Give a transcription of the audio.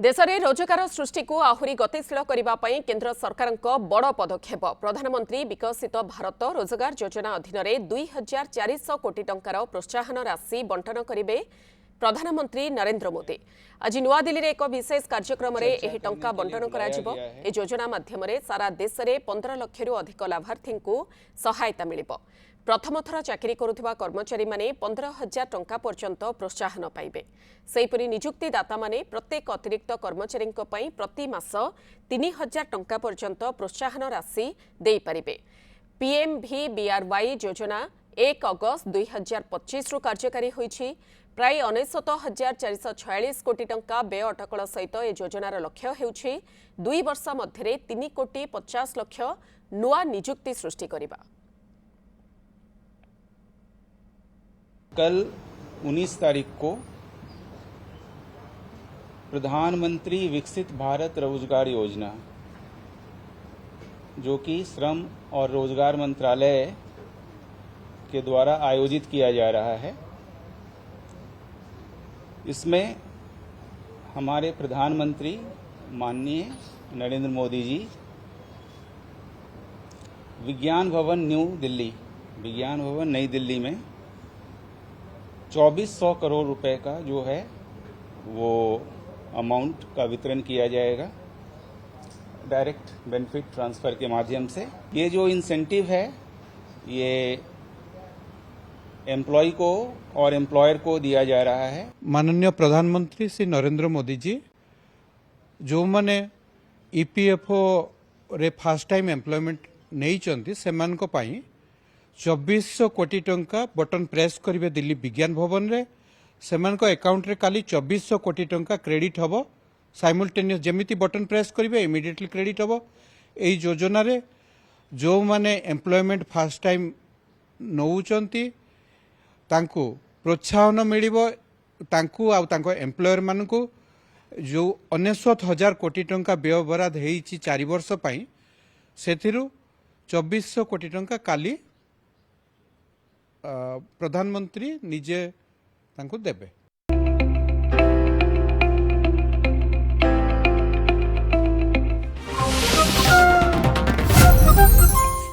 देश में रोजगार सृष्टि को आहुरी गतिशील करने केन्द्र सरकार बड़ पदक्षेप। प्रधानमंत्री विकसित भारत रोजगार योजना अधीन 2400 कोटी टंकार प्रोत्साहन राशि बंटन करेंगे प्रधानमंत्री नरेंद्र मोदी। आज नुआदिल्ली में एक विशेष कार्यक्रम में यह टंका बंटन कर योजना माध्यम सारा देश में 15 लाख अधिक लाभार्थी को सहायता मिल। प्रथम थर चाकरी करुवा कर्मचारी माने 15,000 टंका पर्यंत प्रोत्साहन पाइबे। सेहीपरि नियुक्तिदाता माने प्रत्येक अतिरिक्त कर्मचारी प्रति मास 3,000 टंका पर्यंत प्रोत्साहन राशि दे पारिबे। पीएमवीबीआरवाई योजना 1 अगस्त 2025 रु कार्यकारी होईछि। प्राय 69,446 कोटी टंका व्यय अटकल सहित ए योजनार लक्ष्य हेउछि 2 वर्ष मध्य 3 कोटी 50 लाख नुआ नियुक्ति सृष्टि करिबा। कल 19 तारीख को प्रधानमंत्री विकसित भारत रोजगार योजना, जो कि श्रम और रोजगार मंत्रालय के द्वारा आयोजित किया जा रहा है, इसमें हमारे प्रधानमंत्री माननीय नरेंद्र मोदी जी विज्ञान भवन नई दिल्ली में 2400 करोड़ रुपए का जो है वो अमाउंट का वितरण किया जाएगा डायरेक्ट बेनिफिट ट्रांसफर के माध्यम से। ये जो इंसेंटिव है ये एम्प्लॉय को और एम्प्लॉयर को दिया जा रहा है। माननीय प्रधानमंत्री श्री नरेंद्र मोदी जी जो माने ईपीएफओ रे फर्स्ट टाइम एम्प्लॉयमेंट नहीं चंती सेमान को पाई 2400 कोटी टंका बटन प्रेस करिवे दिल्ली विज्ञान भवन रे। सेमान को अकाउंट रे काली 2400 कोटी टंका क्रेडिट हबो। साइमल्टेनियस जेमिति बटन प्रेस करिवे इमिडिएटली क्रेडिट हबो। एई योजना रे जो माने एम्प्लॉयमेंट फर्स्ट टाइम नौचंती तांको प्रोत्साहन मिलिबो। तांको आ तांको एम्प्लॉयर मानकु जो 69,000 कोटी टंका व्यय बराद हेइछि 4 वर्ष पई सेथिरु 2400 कोटी टंका काली प्रधानमंत्री निजे तांको देबे।